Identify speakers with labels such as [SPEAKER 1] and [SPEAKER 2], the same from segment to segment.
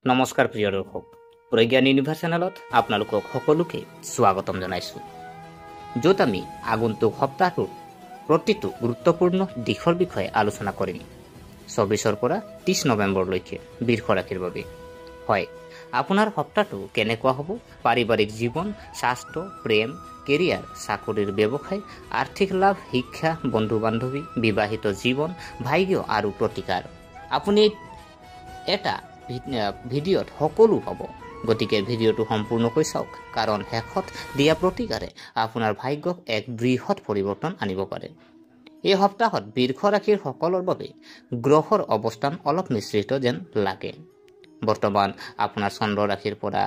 [SPEAKER 1] নমস্কাৰ প্ৰিয় দৰ্শক, প্ৰজ্ঞান ইউনিভাৰ্ছ চেনেলত আপোনালোকক সকলোকে স্বাগতম জনাইছোঁ, য'ত আমি আগন্তুক সপ্তাহটোৰ প্ৰতিটো গুৰুত্বপূৰ্ণ দিশৰ বিষয়ে আলোচনা কৰিম। 24 পৰা 30 নৱেম্বৰলৈকে বৃষ ৰাশিৰ বাবে। হয়, আপোনাৰ সপ্তাহটো কেনেকুৱা হ'ব? পাৰিবাৰিক জীৱন, স্বাস্থ্য, প্ৰেম, কেৰিয়াৰ, চাকৰিৰ ব্যৱসায়, আৰ্থিক লাভ, শিক্ষা, বন্ধু বান্ধৱী, বিবাহিত জীৱন, ভাগ্য আৰু প্ৰতিকাৰ। আপুনি এটা ভিডিঅ'ত সকলো হ'ব, গতিকে ভিডিঅ'টো সম্পূৰ্ণকৈ চাওক, কাৰণ শেষত দিয়া প্ৰতিকাৰে আপোনাৰ ভাগ্যক এক বৃহৎ পৰিৱৰ্তন আনিব পাৰে। এই সপ্তাহত বৃষ ৰাশিৰ সকলৰ বাবে গ্ৰহৰ অৱস্থান অলপ মিশ্ৰিত যেন লাগে। বৰ্তমান আপোনাৰ চন্দ্ৰ ৰাশিৰ পৰা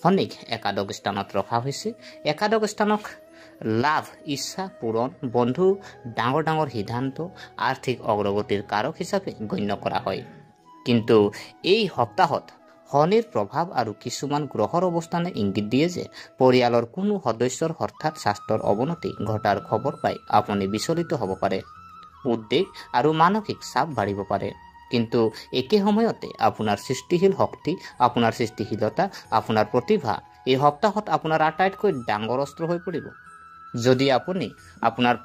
[SPEAKER 1] শনিক একাদশ স্থানত ৰখা হৈছে। একাদশ স্থানক লাভ, ইচ্ছা পূৰণ, বন্ধু, ডাঙৰ সিদ্ধান্ত, আৰ্থিক অগ্ৰগতিৰ কাৰক হিচাপে গণ্য কৰা হয়। কিন্তু এই সপ্তাহত শনিৰ প্ৰভাৱ আৰু কিছুমান গ্ৰহৰ অৱস্থানে ইংগিত দিয়ে যে পৰিয়ালৰ কোনো সদস্যৰ হঠাৎ স্বাস্থ্যৰ অৱনতি ঘটাৰ খবৰ পাই আপুনি বিচলিত হ'ব পাৰে। উদ্বেগ আৰু মানসিক চাপ বাঢ়িব পাৰে। কিন্তু একে সময়তে আপোনাৰ সৃষ্টিশীল শক্তি, আপোনাৰ সৃষ্টিশীলতা, আপোনাৰ প্ৰতিভা এই সপ্তাহত আপোনাৰ আটাইতকৈ ডাঙৰ অস্ত্ৰ হৈ পৰিব। যদি আপুনি আপোনাৰ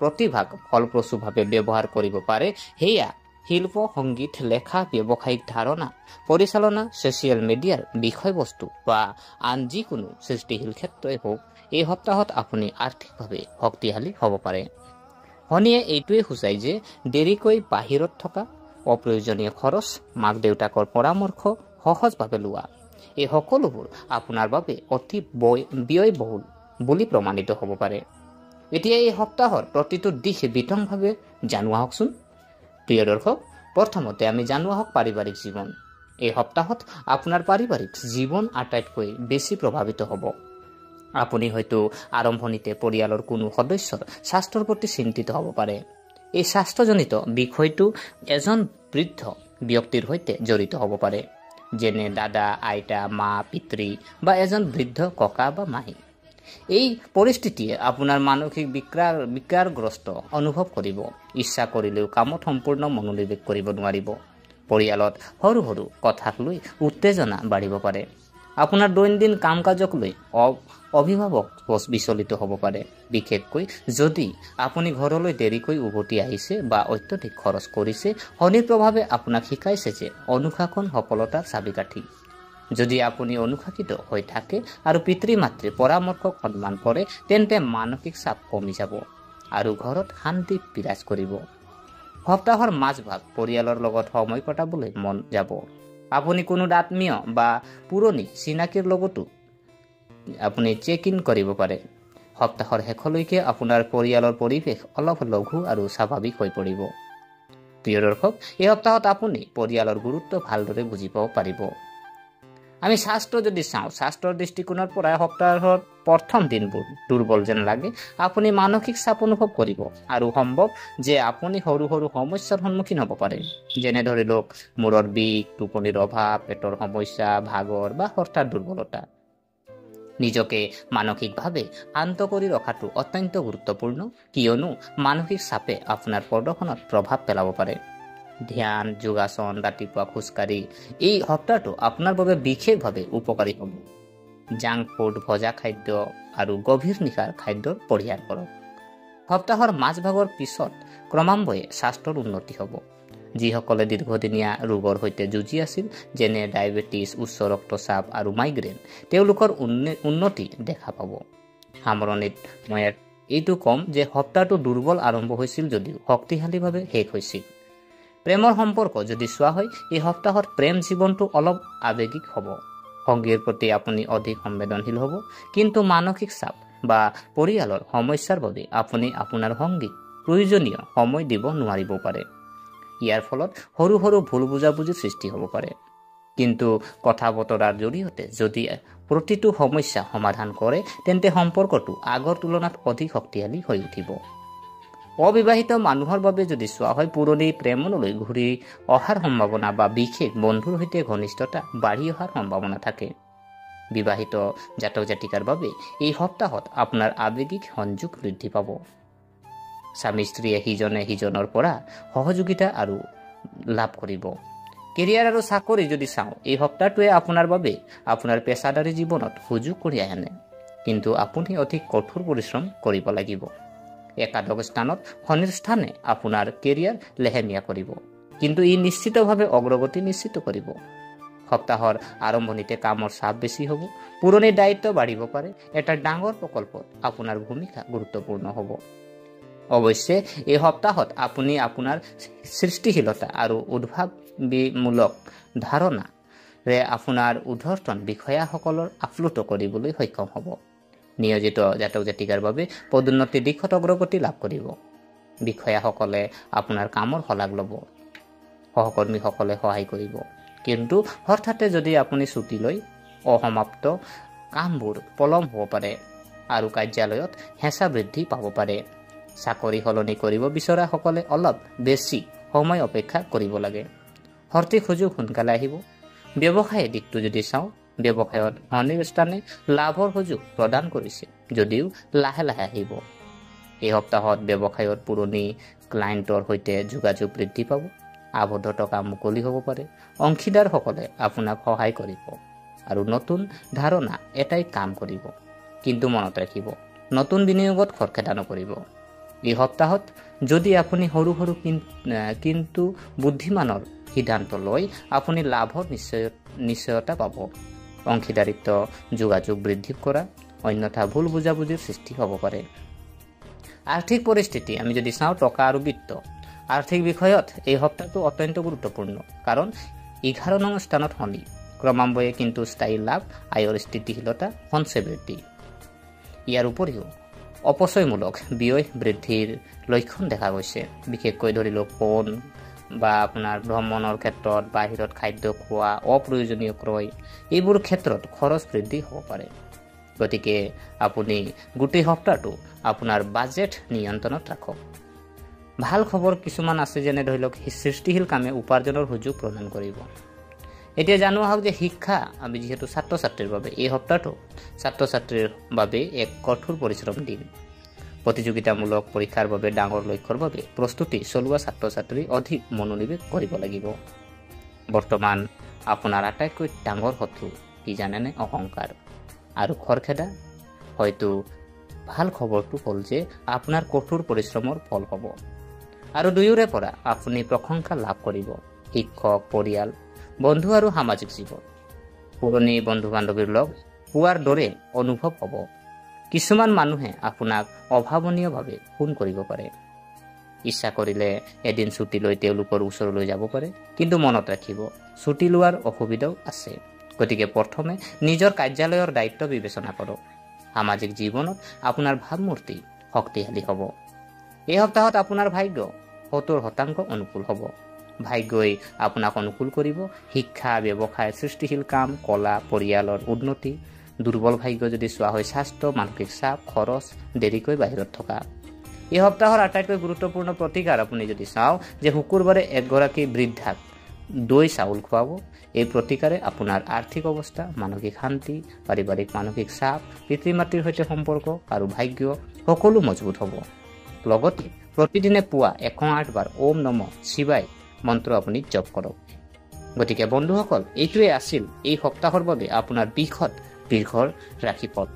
[SPEAKER 1] প্ৰতিভাক ফলপ্ৰসূভাৱে ব্যৱহাৰ কৰিব পাৰে, সেয়া শিল্প, সংগীত, লেখা, ব্যৱসায়িক ধাৰণা, পৰিচালনা, ছ'চিয়েল মিডিয়াৰ বিষয়বস্তু বা আন যিকোনো সৃষ্টিশীল ক্ষেত্ৰই হওক, এই সপ্তাহত আপুনি আৰ্থিকভাৱে শক্তিশালী হ'ব পাৰে। শনিয়ে এইটোৱে সূচায় যে দেৰিকৈ বাহিৰত থকা, অপ্ৰয়োজনীয় খৰচ, মাক দেউতাকৰ পৰামৰ্শ সহজভাৱে লোৱা, এই সকলোবোৰ আপোনাৰ বাবে অতি ব্যয়বহুল বুলি প্ৰমাণিত হ'ব পাৰে। এতিয়া এই সপ্তাহৰ প্ৰতিটো দিশ বিতংভাৱে জানো আহকচোন। প্ৰিয় দৰ্শক, প্ৰথমতে আমি জানো আহক পাৰিবাৰিক জীৱন। এই সপ্তাহত আপোনাৰ পাৰিবাৰিক জীৱন আটাইতকৈ বেছি প্ৰভাৱিত হ'ব। আপুনি হয়তো আৰম্ভণিতে পৰিয়ালৰ কোনো সদস্যৰ স্বাস্থ্যৰ প্ৰতি চিন্তিত হ'ব পাৰে। এই স্বাস্থ্যজনিত বিষয়টো এজন বৃদ্ধ ব্যক্তিৰ সৈতে জড়িত হ'ব পাৰে, যেনে দাদা, আইতা, মা, পিতৃ বা এজন বৃদ্ধ ককা বা মাহী। এই পৰিস্থিতিয়ে আপোনাৰ মানসিক বিকাৰগ্ৰস্ত অনুভৱ কৰিব। ইচ্ছা কৰিলেও কামত সম্পূৰ্ণ মনোনিৱেশ কৰিব নোৱাৰিব। পৰিয়ালত সৰু সৰু কথাক লৈ উত্তেজনা বাঢ়িব পাৰে। আপোনাৰ দৈনন্দিন কাম কাজক লৈ অভিভাৱক বিচলিত হ'ব পাৰে, বিশেষকৈ যদি আপুনি ঘৰলৈ দেৰিকৈ উভতি আহিছে বা অত্যধিক খৰচ কৰিছে। শনিৰ প্ৰভাৱে আপোনাক শিকাইছে যে অনুশাসন সফলতাৰ চাবিকাঠি। যদি আপুনি অনুশাসিত হৈ থাকে আৰু পিতৃ মাতৃৰ পৰামৰ্শক সন্মান কৰে, তেন্তে মানসিক চাপ কমি যাব আৰু ঘৰত শান্তি বিৰাজ কৰিব। সপ্তাহৰ মাজভাগ পৰিয়ালৰ লগত সময় কটাবলৈ মন যাব। আপুনি কোনো আত্মীয় বা পুৰণি চিনাকিৰ লগতো আপুনি চেক ইন কৰিব পাৰে। সপ্তাহৰ শেষলৈকে আপোনাৰ পৰিয়ালৰ পৰিৱেশ অলপ লঘু আৰু স্বাভাৱিক হৈ পৰিব। প্ৰিয় দৰ্শক, এই সপ্তাহত আপুনি পৰিয়ালৰ গুৰুত্ব ভালদৰে বুজি পাব পাৰিব। আমি স্বাস্থ্য যদি চাওঁ, স্বাস্থ্যৰ দৃষ্টিকোণৰ পৰা সপ্তাহৰ প্ৰথম দিনবোৰ দুৰ্বল যেন লাগে। আপুনি মানসিক চাপ অনুভৱ কৰিব আৰু সম্ভৱ যে আপুনি সৰু সৰু সমস্যাৰ সন্মুখীন হ'ব পাৰে, যেনে ধৰি লওক মূৰৰ বিষ, টোপনিৰ অভাৱ, পেটৰ সমস্যা, ভাগৰ বা হঠাৎ দুৰ্বলতা। নিজকে মানসিকভাৱে শান্ত কৰি ৰখাটো অত্যন্ত গুৰুত্বপূৰ্ণ, কিয়নো মানসিক চাপে আপোনাৰ প্ৰদৰ্শনত প্ৰভাৱ পেলাব পাৰে। ধ্যান, যোগাসন, ৰাতিপুৱা খোজকাঢ়ি এই সপ্তাহটো আপোনাৰ বাবে বিশেষভাৱে উপকাৰী হ'ব। জাংক ফুড, ভজা খাদ্য আৰু গভীৰ নিশাৰ খাদ্যৰ পৰিহাৰ কৰক। সপ্তাহৰ মাজভাগৰ পিছত ক্ৰমান্বয়ে স্বাস্থ্যৰ উন্নতি হ'ব। যিসকলে দীৰ্ঘদিনীয়া ৰোগৰ সৈতে যুঁজি আছিল, যেনে ডায়েবেটিছ, উচ্চ ৰক্তচাপ আৰু মাইগ্ৰেন, তেওঁলোকৰ উন্নতি দেখা পাব। সামৰণিত মই এইটো ক'ম যে সপ্তাহটো দুৰ্বল আৰম্ভ হৈছিল যদিও শক্তিশালীভাৱে শেষ হৈছিল। প্ৰেমৰ সম্পৰ্ক যদি চোৱা হয়, এই সপ্তাহত প্ৰেম জীৱনটো অলপ আৱেগিক হ'ব। সংগীৰ প্ৰতি আপুনি অধিক সংবেদনশীল হ'ব, কিন্তু মানসিক চাপ বা পৰিয়ালৰ সমস্যাৰ বাবে আপুনি আপোনাৰ সংগীক প্ৰয়োজনীয় সময় দিব নোৱাৰিব পাৰে। ইয়াৰ ফলত সৰু সৰু ভুল বুজাবুজিৰ সৃষ্টি হ'ব পাৰে। কিন্তু কথা বতৰাৰ জৰিয়তে যদি প্ৰতিটো সমস্যা সমাধান কৰে, তেন্তে সম্পৰ্কটো আগৰ তুলনাত অধিক শক্তিশালী হৈ উঠিব। অবিবাহিত মানুহৰ বাবে যদি চোৱা হয়, পুৰণি প্ৰেমলৈ ঘূৰি অহাৰ সম্ভাৱনা বা বিশেষ বন্ধুৰ সৈতে ঘনিষ্ঠতা বাঢ়ি অহাৰ সম্ভাৱনা থাকে। বিবাহিত জাতক জাতিকাৰ বাবে এই সপ্তাহত আপোনাৰ আৱেগিক সংযোগ বৃদ্ধি পাব। স্বামী স্ত্ৰীয়ে সিজনে সিজনৰ পৰা সহযোগিতা আৰু লাভ কৰিব। কেৰিয়াৰ আৰু চাকৰি যদি চাওঁ, এই সপ্তাহটোৱে আপোনাৰ বাবে আপোনাৰ পেছাদাৰী জীৱনত সুযোগ কঢ়িয়াই আনে, কিন্তু আপুনি অধিক কঠোৰ পৰিশ্ৰম কৰিব লাগিব। একাদশ স্থানত শনিৰ স্থানে আপোনাৰ কেৰিয়াৰ লেহেমীয়া কৰিব, কিন্তু ই নিশ্চিতভাৱে অগ্ৰগতি নিশ্চিত কৰিব। সপ্তাহৰ আৰম্ভণিতে কামৰ চাপ বেছি হ'ব, পুৰণি দায়িত্ব বাঢ়িব পাৰে, এটা ডাঙৰ প্ৰকল্পত আপোনাৰ ভূমিকা গুৰুত্বপূৰ্ণ হ'ব। অৱশ্যে এই সপ্তাহত আপুনি আপোনাৰ সৃষ্টিশীলতা আৰু উদ্ভাৱনীমূলক ধাৰণাৰে আপোনাৰ ঊৰ্ধ্বতন বিষয়াসকলৰ আপ্লুত কৰিবলৈ সক্ষম হ'ব। নিয়োজিত জাতক জাতিকাৰ বাবে পদোন্নতিৰ দিশত অগ্ৰগতি লাভ কৰিব। বিষয়াসকলে আপোনাৰ কামৰ শলাগ ল'ব, সহকৰ্মীসকলে সহায় কৰিব, কিন্তু হঠাতে যদি আপুনি ছুটি লৈ অসমাপ্ত কামবোৰ পলম হ'ব পাৰে আৰু কাৰ্যালয়ত হেঁচা বৃদ্ধি পাব পাৰে। চাকৰি সলনি কৰিব বিচৰাসকলে অলপ বেছি সময় অপেক্ষা কৰিব লাগে। সঠিক সুযোগ সোনকালে আহিব। ব্যৱসায়ৰ দিশটো যদি চাওঁ, ব্যৱসায়ত শনিৰ স্থানে লাভৰ সুযোগ প্ৰদান কৰিছে যদিও লাহে লাহে আহিব। এই সপ্তাহত ব্যৱসায়ত পুৰণি ক্লায়েণ্টৰ সৈতে যোগাযোগ বৃদ্ধি পাব, আবদ্ধ টকা মুকলি হ'ব পাৰে। অংশীদাৰসকলে আপোনাক সহায় কৰিব আৰু নতুন ধাৰণা এটাই কাম কৰিব, কিন্তু মনত ৰাখিব নতুন বিনিয়োগত খৰখেদা নকৰিব। এই সপ্তাহত যদি আপুনি সৰু সৰু কিন্তু বুদ্ধিমানৰ সিদ্ধান্ত লয়, আপুনি লাভৰ নিশ্চয়তা পাব। অংশীদাৰিত্ব যোগাযোগ বৃদ্ধি কৰা, অন্যথা ভুল বুজাবুজিৰ সৃষ্টি হ'ব পাৰে। আৰ্থিক পৰিস্থিতি আমি যদি চাওঁ, টকা আৰু বিত্ত আৰ্থিক বিষয়ত এই সপ্তাহটো অত্যন্ত গুৰুত্বপূৰ্ণ, কাৰণ 11 নং স্থানত শনি, ক্ৰমান্বয়ে কিন্তু স্থায়ী লাভ, আয়ৰ স্থিতিশীলতা, সঞ্চয় বৃদ্ধি। ইয়াৰ উপৰিও অপচয়মূলক ব্যয় বৃদ্ধিৰ লক্ষণ দেখা গৈছে, বিশেষকৈ ধৰি লওক ফোন বা আপোনাৰ ভ্ৰমণৰ ক্ষেত্ৰত, বাহিৰত খাদ্য খোৱা, অপ্ৰয়োজনীয় ক্ৰয়, এইবোৰ ক্ষেত্ৰত খৰচ বৃদ্ধি হ'ব পাৰে। গতিকে আপুনি গোটেই সপ্তাহটো আপোনাৰ বাজেট নিয়ন্ত্ৰণত ৰাখক। ভাল খবৰ কিছুমান আছে, যেনে ধৰি লওক সৃষ্টিশীল কামে উপাৰ্জনৰ সুযোগ প্ৰদান কৰিব। এতিয়া জানো আহক যে শিক্ষা, আমি যিহেতু ছাত্ৰ ছাত্ৰীৰ বাবে এই সপ্তাহটো ছাত্ৰ ছাত্ৰীৰ বাবে এক কঠোৰ পৰিশ্ৰম দিন। প্ৰতিযোগিতামূলক পৰীক্ষাৰ বাবে ডাঙৰ লক্ষ্যৰ বাবে প্ৰস্তুতি চলোৱা ছাত্ৰ ছাত্ৰী অধিক মনোনিৱেশ কৰিব লাগিব। বৰ্তমান আপোনাৰ আটাইতকৈ ডাঙৰ শত্ৰু কি জানেনে? অহংকাৰ আৰু খৰখেদা। হয়তো ভাল খবৰটো হ'ল যে আপোনাৰ কঠোৰ পৰিশ্ৰমৰ ফল হ'ব আৰু দুয়োৰে পৰা আপুনি প্ৰশংসা লাভ কৰিব। শিক্ষক, পৰিয়াল, বন্ধু আৰু সামাজিক জীৱন, পুৰণি বন্ধু বান্ধৱীৰ লগ পোৱাৰ দৰে অনুভৱ হ'ব। কিছুমান মানুহে আপোনাক অভাৱনীয়ভাৱে ফোন কৰিব পাৰে। ইচ্ছা কৰিলে এদিন ছুটি লৈ তেওঁলোকৰ ওচৰলৈ যাব পাৰে, কিন্তু মনত ৰাখিব ছুটি লোৱাৰ অসুবিধাও আছে। গতিকে প্ৰথমে নিজৰ কাৰ্যালয়ৰ দায়িত্ব বিবেচনা কৰক। সামাজিক জীৱনত আপোনাৰ ভাৱমূৰ্তি শক্তিশালী হ'ব। এই সপ্তাহত আপোনাৰ ভাগ্য 70% অনুকূল হ'ব। ভাগ্যই আপোনাক অনুকূল কৰিব। শিক্ষা, ব্যৱসায়, সৃষ্টিশীল কাম, কলা, পৰিয়ালৰ উন্নতি। দুৰ্বল ভাগ্য যদি চোৱা হয় স্বাস্থ্য, মানসিক চাপ, খৰচ, দেৰিকৈ বাহিৰত থকা। এই সপ্তাহৰ আটাইতকৈ গুৰুত্বপূৰ্ণ প্ৰতিকাৰ আপুনি যদি চাওঁ যে শুকুৰবাৰে এগৰাকী বৃদ্ধাক দৈ চাউল খুৱাব। এই প্ৰতিকাৰে আপোনাৰ আৰ্থিক অৱস্থা, মানসিক শান্তি, পাৰিবাৰিক মানসিক চাপ, পিতৃ মাতৃৰ সৈতে সম্পৰ্ক আৰু ভাগ্য সকলো মজবুত হ'ব। লগতে প্ৰতিদিনে পুৱা 108 বাৰ ওম নমঃ শিৱায় মন্ত্ৰ আপুনি জপ কৰক। গতিকে বন্ধুসকল, এইটোৱে আছিল এই সপ্তাহৰ বাবে আপোনাৰ বৃহৎ দীৰ্ঘৰ ৰাশিফল।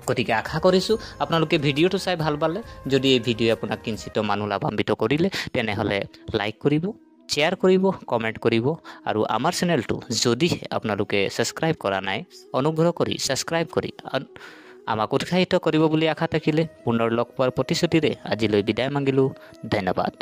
[SPEAKER 1] গতিকে আশা কৰিছোঁ আপোনালোকে ভিডিঅ'টো চাই ভাল পালে। যদি এই ভিডিঅ' আপোনাক কিঞ্চিত মানুহ লাভান্বিত কৰিলে, তেনেহ'লে লাইক কৰিব, শ্বেয়াৰ কৰিব, কমেণ্ট কৰিব আৰু আমাৰ চেনেলটো যদিহে আপোনালোকে ছাবস্ক্ৰাইব কৰা নাই, অনুগ্ৰহ কৰি ছাবস্ক্ৰাইব কৰি আমাক উৎসাহিত কৰিব বুলি আশা থাকিলে পুনৰ লগ পোৱাৰ প্ৰতিশ্ৰুতিৰে আজিলৈ বিদায় মাগিলোঁ। ধন্যবাদ।